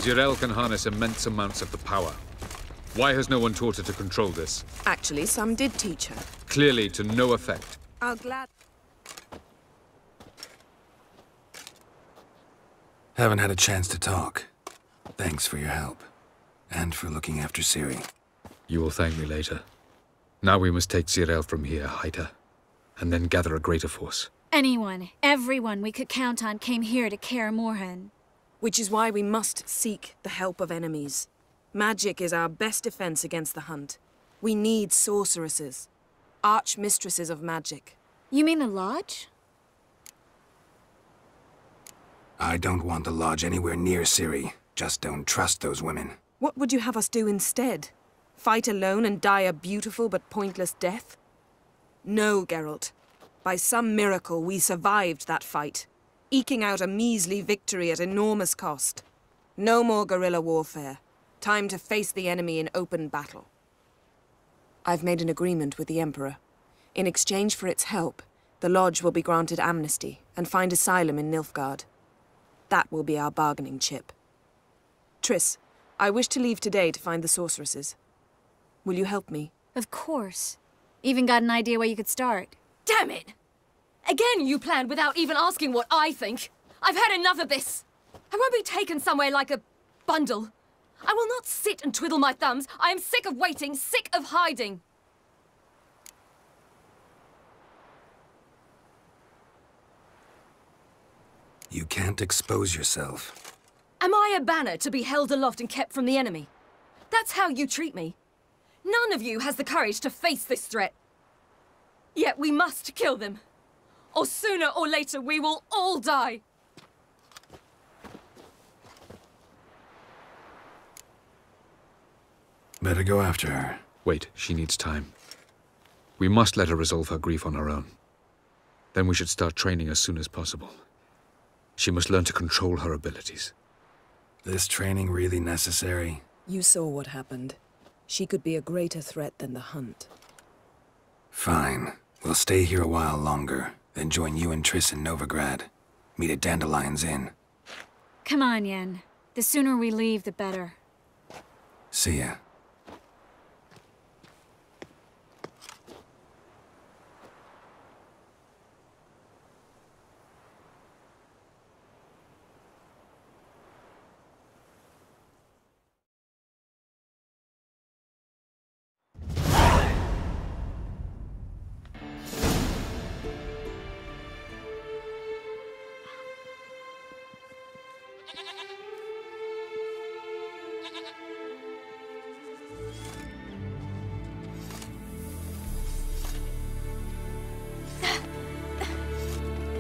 Cyril can harness immense amounts of the power. Why has no one taught her to control this? Actually, some did teach her. Clearly to no effect. I'll glad... Haven't had a chance to talk. Thanks for your help. And for looking after Ciri. You will thank me later. Now we must take Cyril from here, hide her, and then gather a greater force. Anyone, everyone we could count on came here to Kaer Morhen. Which is why we must seek the help of enemies. Magic is our best defense against the Hunt. We need sorceresses. Archmistresses of magic. You mean the Lodge? I don't want the Lodge anywhere near Ciri. Just don't trust those women. What would you have us do instead? Fight alone and die a beautiful but pointless death? No, Geralt. By some miracle, we survived that fight, eking out a measly victory at enormous cost. No more guerrilla warfare. Time to face the enemy in open battle. I've made an agreement with the Emperor. In exchange for its help, the Lodge will be granted amnesty and find asylum in Nilfgaard. That will be our bargaining chip. Triss, I wish to leave today to find the sorceresses. Will you help me? Of course. Even got an idea where you could start. Damn it! Again you planned without even asking what I think. I've had enough of this. I won't be taken somewhere like a bundle. I will not sit and twiddle my thumbs. I am sick of waiting, sick of hiding. You can't expose yourself. Am I a banner to be held aloft and kept from the enemy? That's how you treat me. None of you has the courage to face this threat. Yet we must kill them. Or sooner or later we will all die. Better go after her. Wait, she needs time. We must let her resolve her grief on her own. Then we should start training as soon as possible. She must learn to control her abilities. This training really necessary? You saw what happened. She could be a greater threat than the Hunt. Fine. We'll stay here a while longer, then join you and Triss in Novigrad. Meet at Dandelion's Inn. Come on, Yen. The sooner we leave, the better. See ya.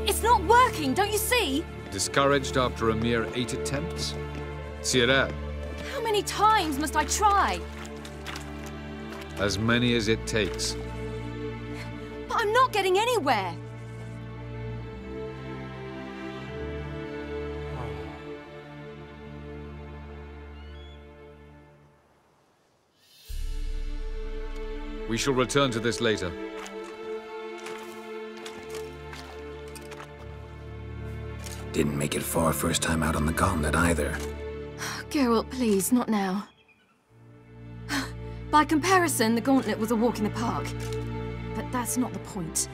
It's not working, don't you see? Discouraged after a mere 8 attempts? Cyril, How many times must I try? as many as it takes. But I'm not getting anywhere. We shall return to this later. Didn't make it far first time out on the gauntlet either. Geralt, please, not now. By comparison, the gauntlet was a walk in the park. But that's not the point.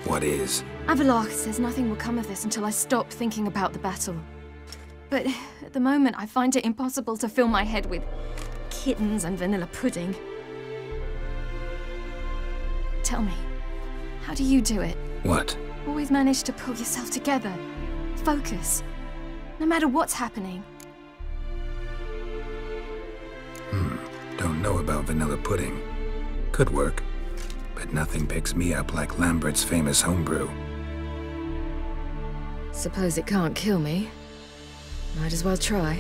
What is? Avallac'h says nothing will come of this until I stop thinking about the battle. But at the moment, I find it impossible to fill my head with kittens and vanilla pudding. Tell me, how do you do it? What? Always manage to pull yourself together. Focus. No matter what's happening. Don't know about vanilla pudding. Could work. But nothing picks me up like Lambert's famous homebrew. Suppose it can't kill me. Might as well try.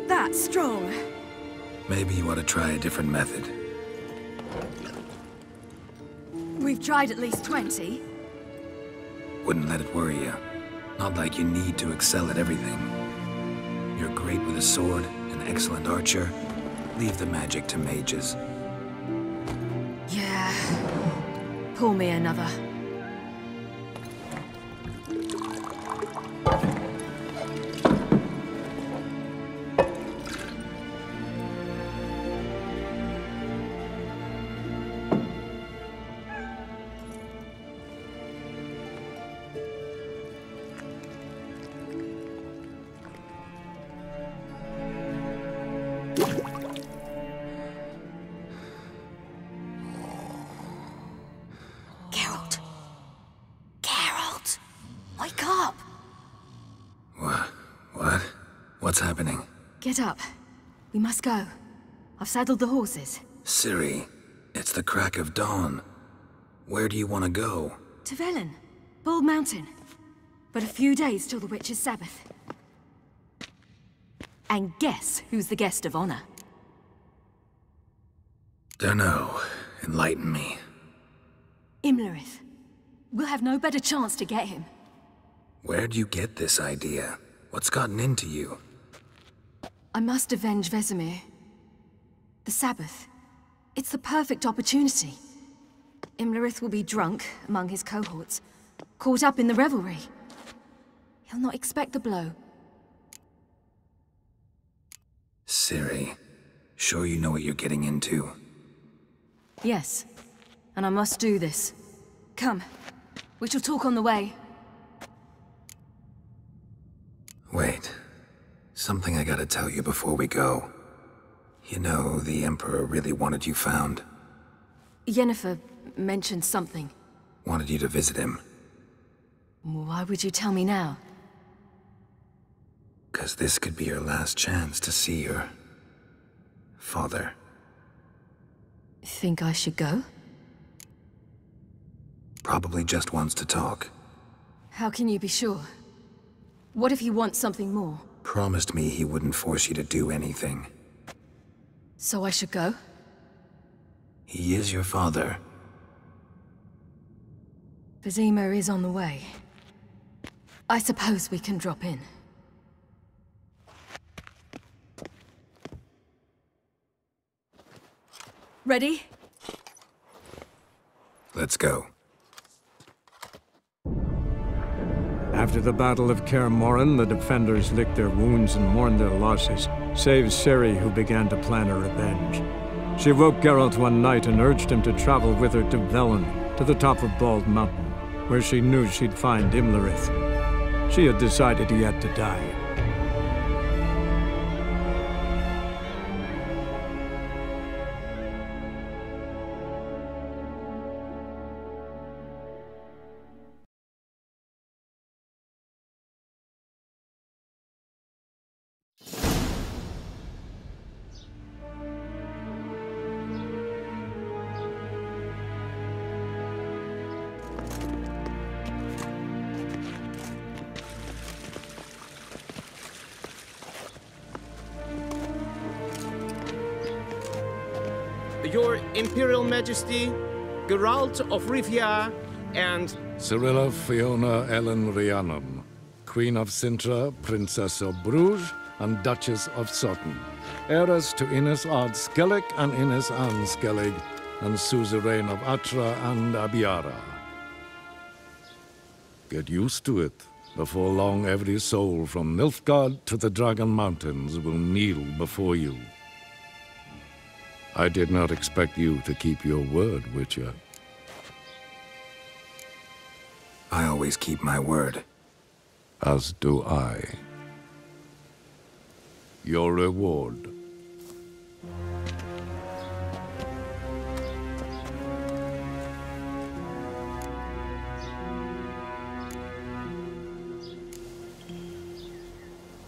That's strong. Maybe you ought to try a different method. We've tried at least 20. Wouldn't let it worry you. Not like you need to excel at everything. You're great with a sword, an excellent archer. Leave the magic to mages. Yeah. Pull me another. Wake up! What? What's happening? Get up. We must go. I've saddled the horses. Ciri, it's the crack of dawn. Where do you want to go? To Velen. Bald Mountain. But a few days till the Witch's Sabbath. And guess who's the guest of honor? Dunno. Enlighten me. Imlerith. We'll have no better chance to get him. Where'd you get this idea? What's gotten into you? I must avenge Vesemir. The Sabbath. It's the perfect opportunity. Imlerith will be drunk among his cohorts, caught up in the revelry. He'll not expect the blow. Ciri, sure you know what you're getting into? Yes, and I must do this. Come, we shall talk on the way. Wait. Something I gotta tell you before we go. You know, the Emperor really wanted you found. Yennefer mentioned something. Wanted you to visit him. Why would you tell me now? 'Cause this could be your last chance to see your... father. Think I should go? Probably just wants to talk. How can you be sure? What if he wants something more? Promised me he wouldn't force you to do anything. So I should go? He is your father. Vesemir is on the way. I suppose we can drop in. Ready? Let's go. After the Battle of Kaer Morhen, the defenders licked their wounds and mourned their losses, save Ciri, who began to plan her revenge. She woke Geralt one night and urged him to travel with her to Velen, to the top of Bald Mountain, where she knew she'd find Imlerith. She had decided he had to die. Your Imperial Majesty, Geralt of Rivia, and Cirilla Fiona Ellen Rhiannon, Queen of Sintra, Princess of Bruges, and Duchess of Sutton, heiress to Innes Ard Skellig and Innes Anne Skellig, and suzerain of Atra and Abiara. Get used to it. Before long, every soul from Nilfgaard to the Dragon Mountains will kneel before you. I did not expect you to keep your word, Witcher. I always keep my word. As do I. Your reward.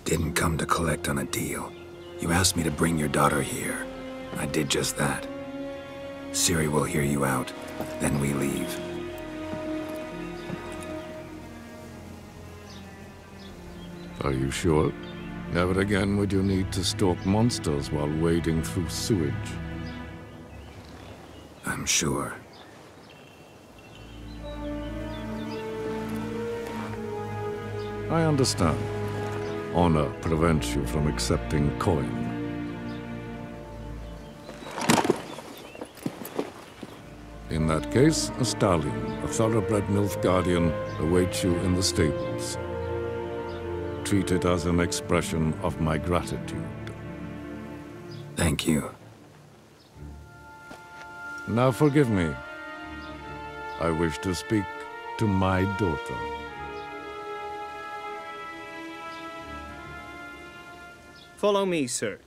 Didn't come to collect on a deal. You asked me to bring your daughter here. I did just that. Ciri will hear you out, then we leave. Are you sure? Never again would you need to stalk monsters while wading through sewage. I'm sure. I understand. Honor prevents you from accepting coin. In that case, a stallion, a thoroughbred Nilfgaardian, awaits you in the stables. Treat it as an expression of my gratitude. Thank you. Now forgive me. I wish to speak to my daughter. Follow me, sir.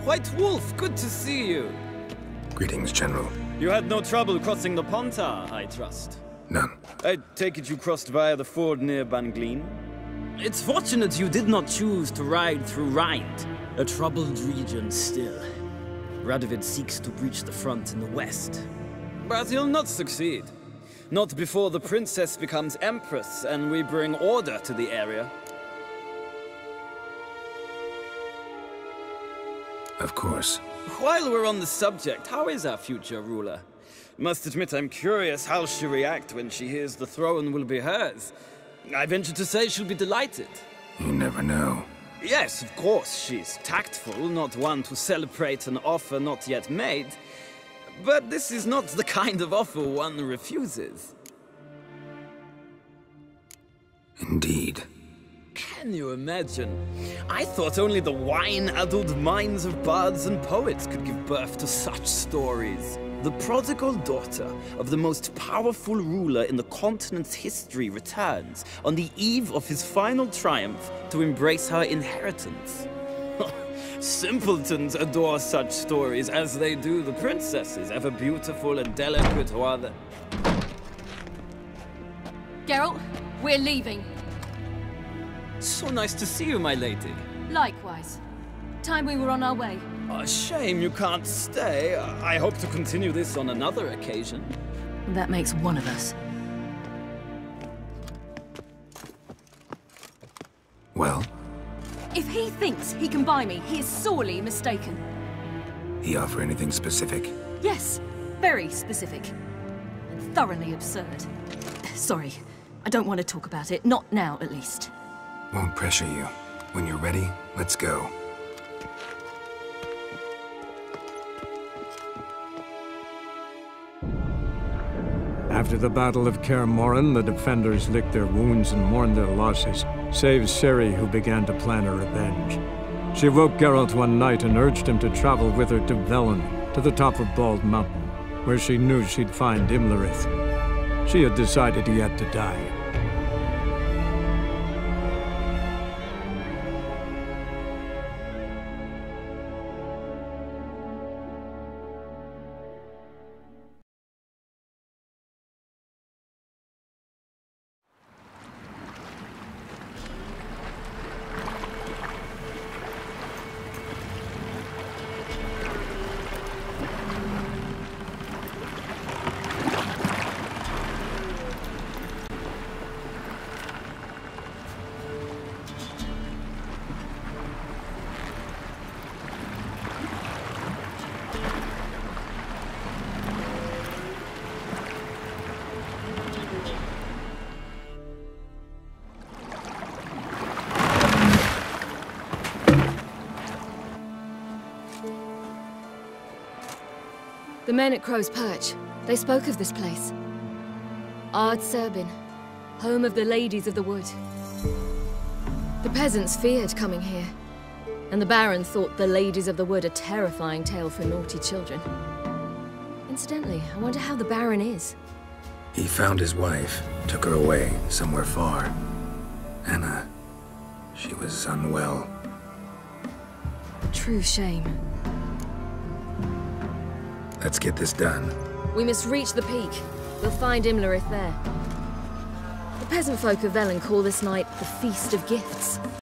White Wolf, good to see you. Greetings, General. You had no trouble crossing the Pontar, I trust. None. I take it you crossed via the ford near Bangleen? It's fortunate you did not choose to ride through Rind, a troubled region still. Radovid seeks to breach the front in the west. But he'll not succeed. Not before the princess becomes empress and we bring order to the area. Of course. While we're on the subject, how is our future ruler? Must admit I'm curious how she'll react when she hears the throne will be hers. I venture to say she'll be delighted. You never know. Yes, of course, she's tactful, not one to celebrate an offer not yet made. But this is not the kind of offer one refuses. Indeed. Can you imagine? I thought only the wine-addled minds of bards and poets could give birth to such stories. The prodigal daughter of the most powerful ruler in the continent's history returns on the eve of his final triumph to embrace her inheritance. Simpletons adore such stories as they do the princesses, ever beautiful and delicate while the... Geralt, we're leaving. So nice to see you, my lady. Likewise. Time we were on our way. A shame you can't stay. I hope to continue this on another occasion. That makes one of us. Well? If he thinks he can buy me, he is sorely mistaken. He offer anything specific? Yes, very specific. And thoroughly absurd. Sorry, I don't want to talk about it. Not now, at least. Won't pressure you. When you're ready, let's go. After the Battle of Kaer Morhen, the defenders licked their wounds and mourned their losses, save Ciri, who began to plan her revenge. She woke Geralt one night and urged him to travel with her to Velen, to the top of Bald Mountain, where she knew she'd find Imlerith. She had decided he had to die. The men at Crow's Perch, they spoke of this place. Ard Serbin, home of the Ladies of the Wood. The peasants feared coming here, and the Baron thought the Ladies of the Wood a terrifying tale for naughty children. Incidentally, I wonder how the Baron is. He found his wife, took her away, somewhere far. Anna, she was unwell. True shame. Let's get this done. We must reach the peak. We'll find Imlerith there. The peasant folk of Velen call this night the Feast of Gifts.